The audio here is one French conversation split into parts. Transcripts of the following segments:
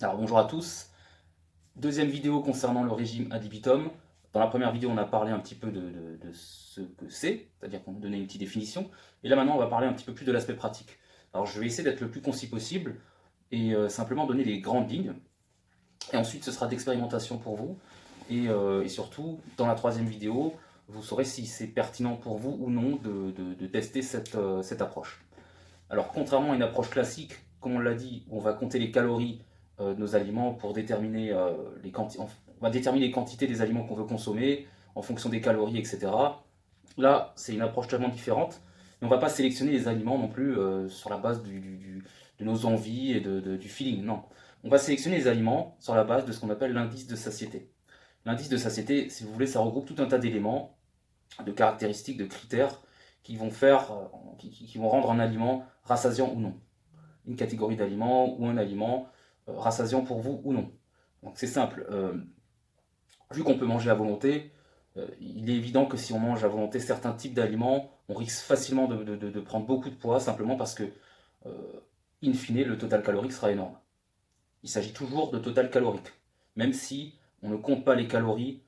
Alors bonjour à tous, deuxième vidéo concernant le régime ad libitum. Dans la première vidéo on a parlé un petit peu de ce que c'est, c'est-à-dire qu'on a donné une petite définition, et là maintenant on va parler un petit peu plus de l'aspect pratique. Alors je vais essayer d'être le plus concis possible et simplement donner les grandes lignes, et ensuite ce sera d'expérimentation pour vous, et surtout dans la troisième vidéo vous saurez si c'est pertinent pour vous ou non de tester cette approche. Alors, contrairement à une approche classique, comme on l'a dit, où on va compter les calories de nos aliments pour déterminer on va déterminer les quantités des aliments qu'on veut consommer en fonction des calories, etc. Là, c'est une approche totalement différente. Et on ne va pas sélectionner les aliments non plus sur la base de nos envies et du feeling. Non. On va sélectionner les aliments sur la base de ce qu'on appelle l'indice de satiété. L'indice de satiété, si vous voulez, ça regroupe tout un tas d'éléments, de caractéristiques, de critères qui vont faire, qui vont rendre un aliment rassasiant ou non. Une catégorie d'aliments ou un aliment rassasiant pour vous ou non. Donc c'est simple. Vu qu'on peut manger à volonté, il est évident que si on mange à volonté certains types d'aliments, on risque facilement de prendre beaucoup de poids simplement parce que, in fine, le total calorique sera énorme. Il s'agit toujours de total calorique. Même si on ne compte pas les calories,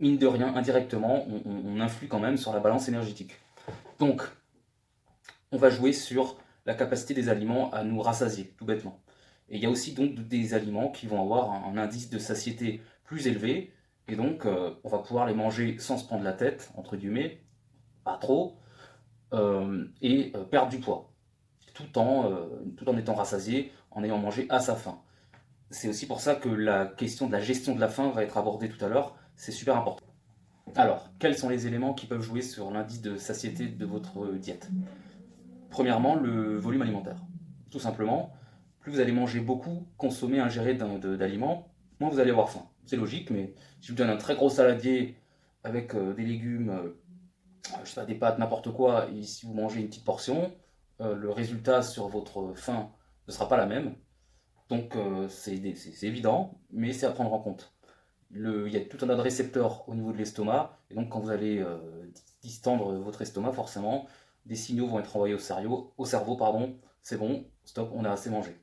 mine de rien, indirectement, on influe quand même sur la balance énergétique. Donc, on va jouer sur la capacité des aliments à nous rassasier, tout bêtement. Et il y a aussi donc des aliments qui vont avoir un indice de satiété plus élevé, et donc on va pouvoir les manger sans se prendre la tête, entre guillemets, pas trop, et perdre du poids, tout en étant rassasié, en ayant mangé à sa faim. C'est aussi pour ça que la question de la gestion de la faim va être abordée tout à l'heure, c'est super important. Alors, quels sont les éléments qui peuvent jouer sur l'indice de satiété de votre diète? Premièrement, le volume alimentaire. Tout simplement, plus vous allez manger beaucoup, consommer, ingérer d'aliments, moins vous allez avoir faim. C'est logique, mais si je vous donne un très gros saladier avec des légumes, je sais pas, des pâtes, n'importe quoi, et si vous mangez une petite portion, le résultat sur votre faim ne sera pas la même. Donc c'est évident, mais c'est à prendre en compte. Il y a tout un tas de récepteurs au niveau de l'estomac, et donc quand vous allez distendre votre estomac, forcément, des signaux vont être envoyés au cerveau, pardon, c'est bon, stop, on a assez mangé.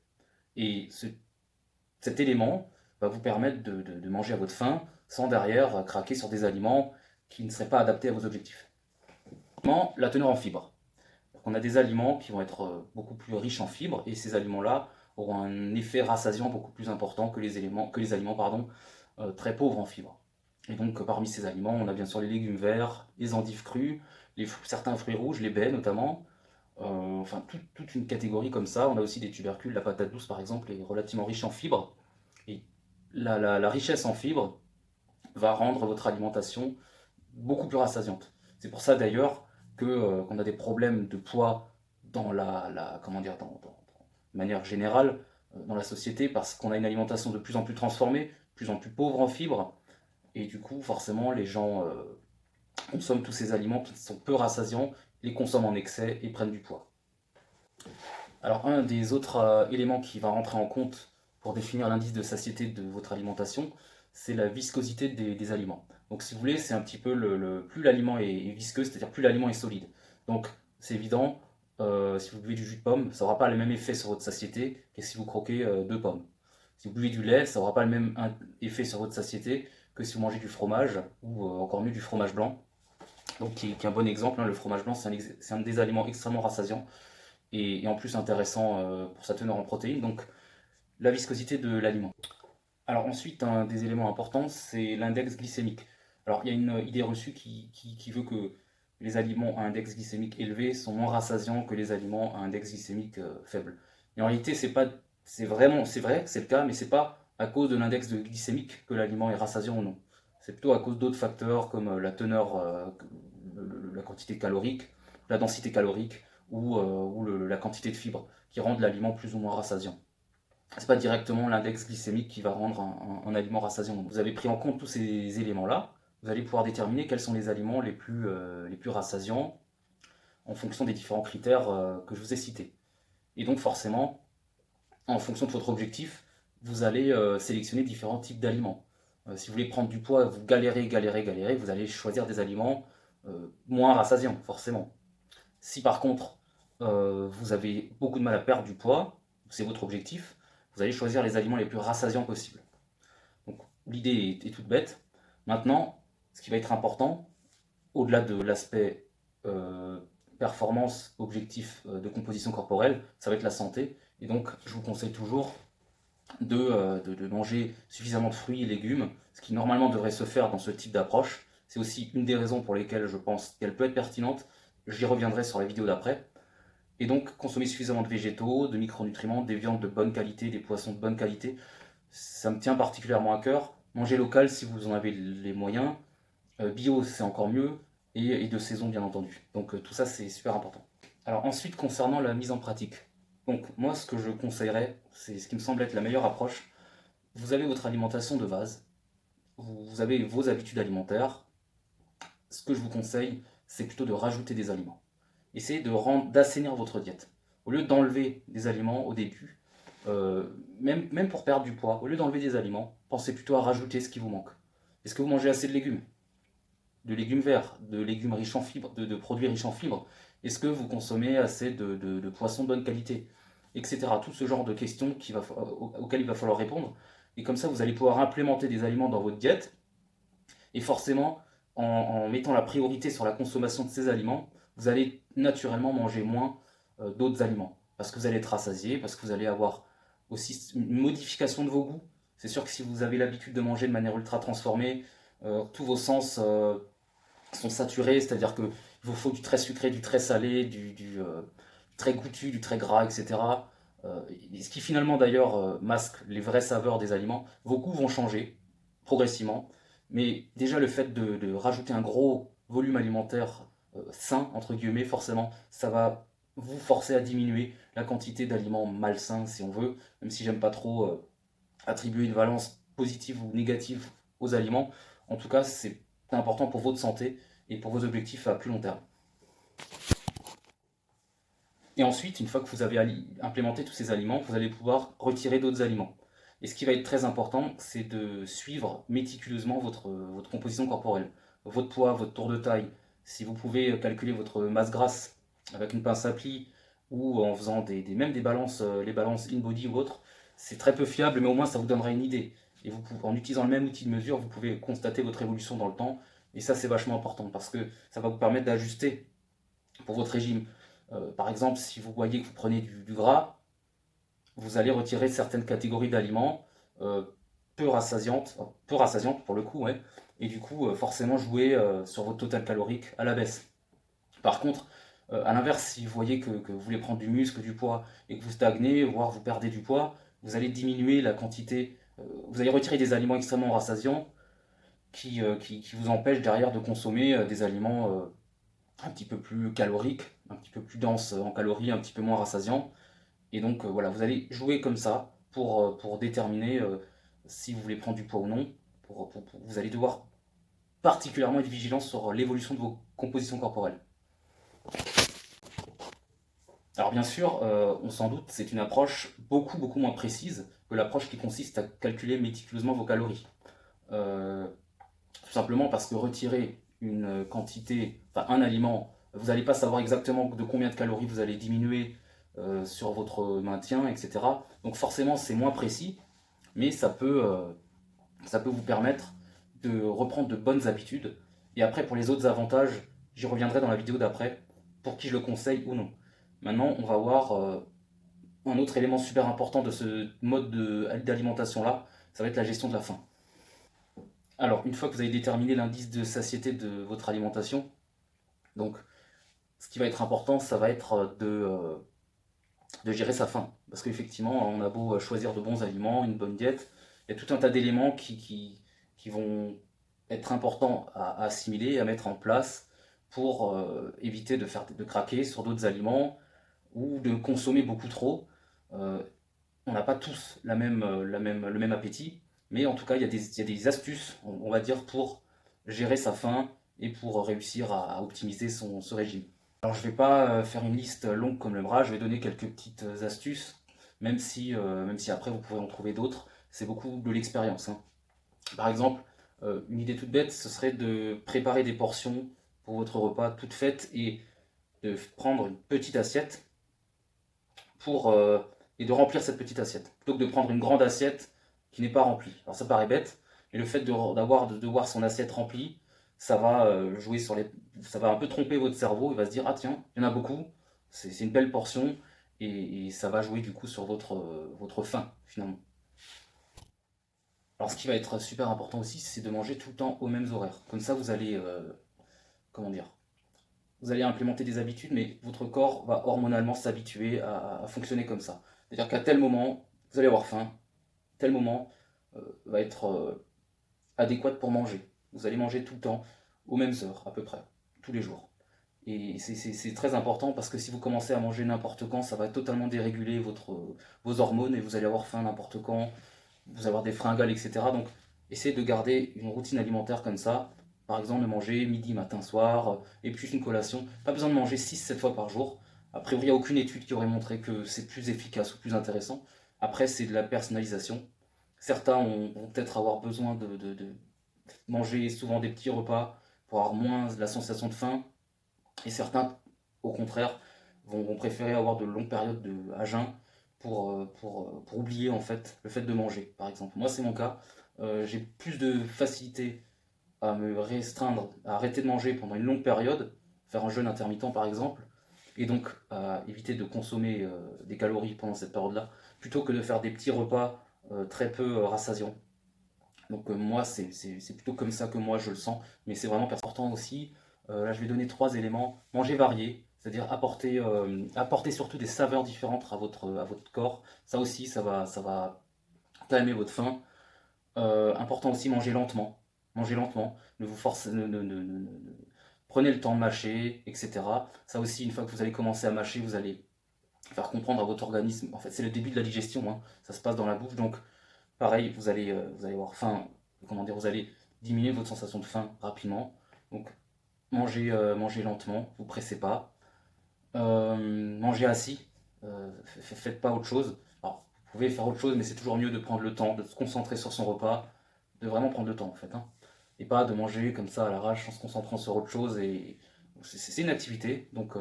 Et cet élément va vous permettre de manger à votre faim sans derrière craquer sur des aliments qui ne seraient pas adaptés à vos objectifs. La teneur en fibres. Donc on a des aliments qui vont être beaucoup plus riches en fibres, et ces aliments-là auront un effet rassasiant beaucoup plus important que les aliments très pauvres en fibres. Et donc parmi ces aliments, on a bien sûr les légumes verts, les endives crues, certains fruits rouges, les baies notamment, enfin toute une catégorie comme ça. On a aussi des tubercules, la patate douce par exemple est relativement riche en fibres. Et la richesse en fibres va rendre votre alimentation beaucoup plus rassasiante. C'est pour ça d'ailleurs que qu'on a des problèmes de poids dans comment dire, de manière générale dans la société, parce qu'on a une alimentation de plus en plus transformée, de plus en plus pauvre en fibres, et du coup forcément les gens consomment tous ces aliments qui sont peu rassasiants, les consomment en excès et prennent du poids. Alors un des autres éléments qui va rentrer en compte pour définir l'indice de satiété de votre alimentation, c'est la viscosité des aliments. Donc si vous voulez, c'est un petit peu plus l'aliment est visqueux, c'est-à-dire plus l'aliment est solide. Donc c'est évident, si vous buvez du jus de pomme, ça n'aura pas le même effet sur votre satiété que si vous croquez deux pommes. Si vous buvez du lait, ça n'aura pas le même effet sur votre satiété que si vous mangez du fromage, ou encore mieux du fromage blanc. Donc qui est un bon exemple, hein. Le fromage blanc, c'est un des aliments extrêmement rassasiants et en plus intéressant pour sa teneur en protéines, donc la viscosité de l'aliment. Alors ensuite, un des éléments importants, c'est l'index glycémique. Alors il y a une idée reçue qui veut que les aliments à index glycémique élevé sont moins rassasiants que les aliments à index glycémique faible. Et en réalité, c'est vrai que c'est le cas, mais c'est pas à cause de l'index glycémique que l'aliment est rassasiant ou non. C'est plutôt à cause d'autres facteurs comme la teneur, la quantité calorique, la densité calorique ou la quantité de fibres qui rendent l'aliment plus ou moins rassasiant. C'est pas directement l'index glycémique qui va rendre un aliment rassasiant. Donc, vous avez pris en compte tous ces éléments-là, vous allez pouvoir déterminer quels sont les aliments les plus rassasiants en fonction des différents critères que je vous ai cités. Et donc forcément, en fonction de votre objectif, vous allez sélectionner différents types d'aliments. Si vous voulez prendre du poids, vous galérez, vous allez choisir des aliments moins rassasiants, forcément. Si par contre vous avez beaucoup de mal à perdre du poids, c'est votre objectif, vous allez choisir les aliments les plus rassasiants possibles. Donc l'idée est toute bête. Maintenant, ce qui va être important, au-delà de l'aspect performance, objectif de composition corporelle, ça va être la santé. Et donc je vous conseille toujours de manger suffisamment de fruits et légumes, ce qui normalement devrait se faire dans ce type d'approche. C'est aussi une des raisons pour lesquelles je pense qu'elle peut être pertinente. J'y reviendrai sur la vidéo d'après. Et donc consommer suffisamment de végétaux, de micronutriments, des viandes de bonne qualité, des poissons de bonne qualité. Ça me tient particulièrement à cœur. Manger local si vous en avez les moyens. Bio c'est encore mieux. Et de saison bien entendu. Donc tout ça c'est super important. Alors ensuite concernant la mise en pratique. Donc moi ce que je conseillerais, c'est ce qui me semble être la meilleure approche. Vous avez votre alimentation de base, vous avez vos habitudes alimentaires. Ce que je vous conseille, c'est plutôt de rajouter des aliments. Essayez d'assainir votre diète. Au lieu d'enlever des aliments au début, même pour perdre du poids, au lieu d'enlever des aliments, pensez plutôt à rajouter ce qui vous manque. Est-ce que vous mangez assez de légumes? De légumes verts, de légumes riches en fibres, de produits riches en fibres? Est-ce que vous consommez assez de poissons de bonne qualité? Etc. Tout ce genre de questions auxquelles il va falloir répondre. Et comme ça, vous allez pouvoir implémenter des aliments dans votre diète. Et forcément, en mettant la priorité sur la consommation de ces aliments, vous allez naturellement manger moins d'autres aliments. Parce que vous allez être rassasié, parce que vous allez avoir aussi une modification de vos goûts. C'est sûr que si vous avez l'habitude de manger de manière ultra transformée, tous vos sens sont saturés, c'est-à-dire qu'il vous faut du très sucré, du très salé, du très goûtu, du très gras, etc. Ce qui finalement d'ailleurs masque les vraies saveurs des aliments. Vos goûts vont changer progressivement, mais déjà le fait de rajouter un gros volume alimentaire sain, entre guillemets, forcément, ça va vous forcer à diminuer la quantité d'aliments malsains, si on veut, même si j'aime pas trop attribuer une valence positive ou négative aux aliments. En tout cas, c'est important pour votre santé et pour vos objectifs à plus long terme. Et ensuite, une fois que vous avez implémenté tous ces aliments, vous allez pouvoir retirer d'autres aliments. Et ce qui va être très important, c'est de suivre méticuleusement votre composition corporelle, votre poids, votre tour de taille. Si vous pouvez calculer votre masse grasse avec une pince à pli ou en faisant même des balances, les balances in-body ou autres, c'est très peu fiable, mais au moins ça vous donnera une idée. Et en utilisant le même outil de mesure, vous pouvez constater votre évolution dans le temps. Et ça, c'est vachement important parce que ça va vous permettre d'ajuster pour votre régime. Par exemple, si vous voyez que vous prenez du gras, vous allez retirer certaines catégories d'aliments peu rassasiantes pour le coup, ouais, et du coup forcément jouer sur votre total calorique à la baisse. Par contre, à l'inverse, si vous voyez que vous voulez prendre du muscle, du poids, et que vous stagnez, voire vous perdez du poids, vous allez diminuer la quantité, vous allez retirer des aliments extrêmement rassasiants qui vous empêchent derrière de consommer des aliments un petit peu plus caloriques, un petit peu plus denses en calories, un petit peu moins rassasiants. Et donc voilà, vous allez jouer comme ça pour déterminer si vous voulez prendre du poids ou non. Vous allez devoir particulièrement être vigilant sur l'évolution de vos compositions corporelles. Alors bien sûr, on s'en doute, c'est une approche beaucoup moins précise que l'approche qui consiste à calculer méticuleusement vos calories. Euh, Tout simplement parce que retirer une quantité, enfin un aliment, vous n'allez pas savoir exactement de combien de calories vous allez diminuer sur votre maintien, etc. Donc forcément c'est moins précis, mais ça peut vous permettre de reprendre de bonnes habitudes. Et après pour les autres avantages, j'y reviendrai dans la vidéo d'après, pour qui je le conseille ou non. Maintenant on va voir un autre élément super important de ce mode d'alimentation là, ça va être la gestion de la faim. Alors, une fois que vous avez déterminé l'indice de satiété de votre alimentation, donc ce qui va être important, ça va être de gérer sa faim. Parce qu'effectivement, on a beau choisir de bons aliments, une bonne diète, il y a tout un tas d'éléments qui vont être importants à assimiler, à mettre en place pour éviter de craquer sur d'autres aliments ou de consommer beaucoup trop. Euh, on n'a pas tous le même appétit, mais en tout cas, il y a des astuces, on va dire, pour gérer sa faim et pour réussir à optimiser ce régime. Alors, je ne vais pas faire une liste longue comme le bras, je vais donner quelques petites astuces, même si après vous pouvez en trouver d'autres. C'est beaucoup de l'expérience, hein. Par exemple, une idée toute bête, ce serait de préparer des portions pour votre repas toutes faites et de prendre une petite assiette pour et de remplir cette petite assiette, plutôt que de prendre une grande assiette qui n'est pas remplie. Alors ça paraît bête, mais le fait de voir son assiette remplie, ça va ça va un peu tromper votre cerveau, il va se dire, ah tiens, il y en a beaucoup, c'est une belle portion, et ça va jouer du coup sur votre faim, finalement. Alors ce qui va être super important aussi, c'est de manger tout le temps aux mêmes horaires. Comme ça, vous allez, comment dire, vous allez implémenter des habitudes, mais votre corps va hormonalement s'habituer à fonctionner comme ça. C'est-à-dire qu'à tel moment, vous allez avoir faim, tel moment va être adéquat pour manger. Vous allez manger tout le temps, aux mêmes heures à peu près, tous les jours. Et c'est très important parce que si vous commencez à manger n'importe quand, ça va totalement déréguler vos hormones et vous allez avoir faim n'importe quand, vous allez avoir des fringales, etc. Donc essayez de garder une routine alimentaire comme ça. Par exemple, de manger midi, matin, soir, et puis une collation. Pas besoin de manger 6-7 fois par jour. A priori, il n'y a aucune étude qui aurait montré que c'est plus efficace ou plus intéressant. Après, c'est de la personnalisation. Certains vont peut-être avoir besoin de manger souvent des petits repas pour avoir moins la sensation de faim. Et certains, au contraire, vont préférer avoir de longues périodes à jeun pour oublier en fait le fait de manger, par exemple. Moi, c'est mon cas. J'ai plus de facilité à me restreindre, à arrêter de manger pendant une longue période, faire un jeûne intermittent par exemple, et donc à éviter de consommer des calories pendant cette période-là, plutôt que de faire des petits repas très peu rassasiants. Donc moi, c'est plutôt comme ça que moi je le sens, mais c'est vraiment important aussi. Là, je vais donner 3 éléments. Manger varié, c'est-à-dire apporter surtout des saveurs différentes à votre corps. Ça aussi, ça va calmer votre faim. Important aussi, manger lentement. Manger lentement. Ne vous forcez, prenez le temps de mâcher, etc. Ça aussi, une fois que vous allez commencer à mâcher, vous allez faire comprendre à votre organisme. En fait, c'est le début de la digestion, hein. Ça se passe dans la bouche, donc pareil, vous allez avoir faim, comment dire, vous allez diminuer votre sensation de faim rapidement. Donc mangez lentement, vous pressez pas. Mangez assis, faites pas autre chose. Alors, vous pouvez faire autre chose, mais c'est toujours mieux de prendre le temps, de se concentrer sur son repas, de vraiment prendre le temps en fait, hein. Et pas de manger comme ça à l'arrache en se concentrant sur autre chose. Et c'est une activité, donc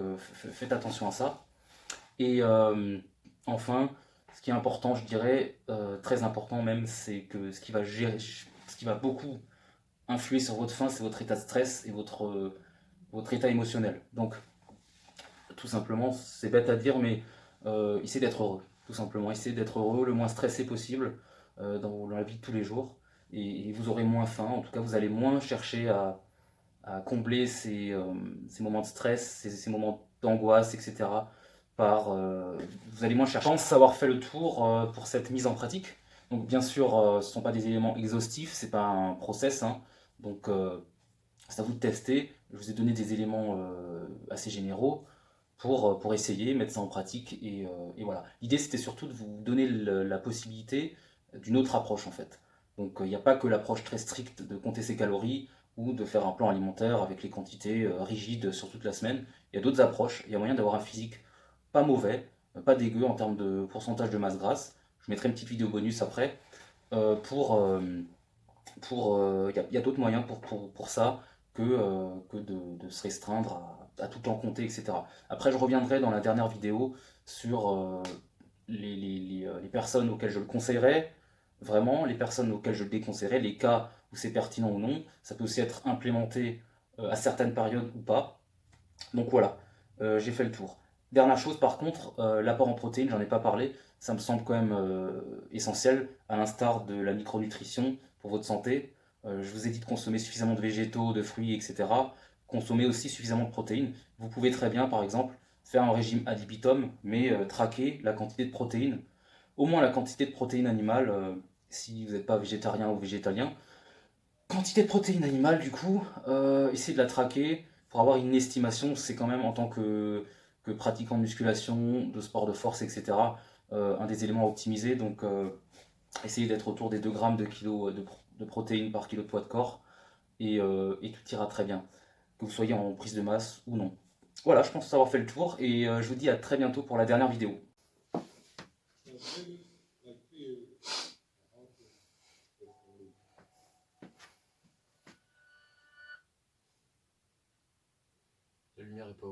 faites attention à ça. Et enfin, ce qui est important, je dirais, très important même, c'est que ce qui va beaucoup influer sur votre faim, c'est votre état de stress et votre état émotionnel. Donc, tout simplement, c'est bête à dire, mais essayez d'être heureux. Tout simplement, essayez d'être heureux, le moins stressé possible dans la vie de tous les jours. Et vous aurez moins faim, en tout cas, vous allez moins chercher à combler ces moments de stress, ces moments d'angoisse, etc. Vous allez moins chercher. Je pense avoir fait le tour pour cette mise en pratique. Donc bien sûr, ce ne sont pas des éléments exhaustifs, c'est pas un process, hein. Donc c'est à vous de tester. Je vous ai donné des éléments assez généraux pour essayer, mettre ça en pratique. Et voilà. L'idée c'était surtout de vous donner la possibilité d'une autre approche en fait. Donc il n'y a pas que l'approche très stricte de compter ses calories ou de faire un plan alimentaire avec les quantités rigides sur toute la semaine. Il y a d'autres approches, il y a moyen d'avoir un physique pas mauvais, pas dégueu en termes de pourcentage de masse grasse. Je mettrai une petite vidéo bonus après. Euh, pour y a d'autres moyens pour ça que de se restreindre à tout en compter, etc. Après, je reviendrai dans la dernière vidéo sur les personnes auxquelles je le conseillerais, vraiment, les personnes auxquelles je le déconseillerais, les cas où c'est pertinent ou non. Ça peut aussi être implémenté à certaines périodes ou pas. Donc voilà, j'ai fait le tour. Dernière chose par contre, l'apport en protéines, j'en ai pas parlé, ça me semble quand même essentiel, à l'instar de la micronutrition pour votre santé. Je vous ai dit de consommer suffisamment de végétaux, de fruits, etc. Consommer aussi suffisamment de protéines. Vous pouvez très bien, par exemple, faire un régime ad libitum, mais traquer la quantité de protéines, au moins la quantité de protéines animales, si vous n'êtes pas végétarien ou végétalien. Quantité de protéines animales, du coup, essayez de la traquer pour avoir une estimation. C'est quand même en tant que pratiquant de musculation, de sport de force, etc., un des éléments à optimiser. Donc, essayez d'être autour des 2 grammes de kilo de protéines par kilo de poids de corps et tout ira très bien, que vous soyez en prise de masse ou non. Voilà, je pense avoir fait le tour et je vous dis à très bientôt pour la dernière vidéo. La lumière est pas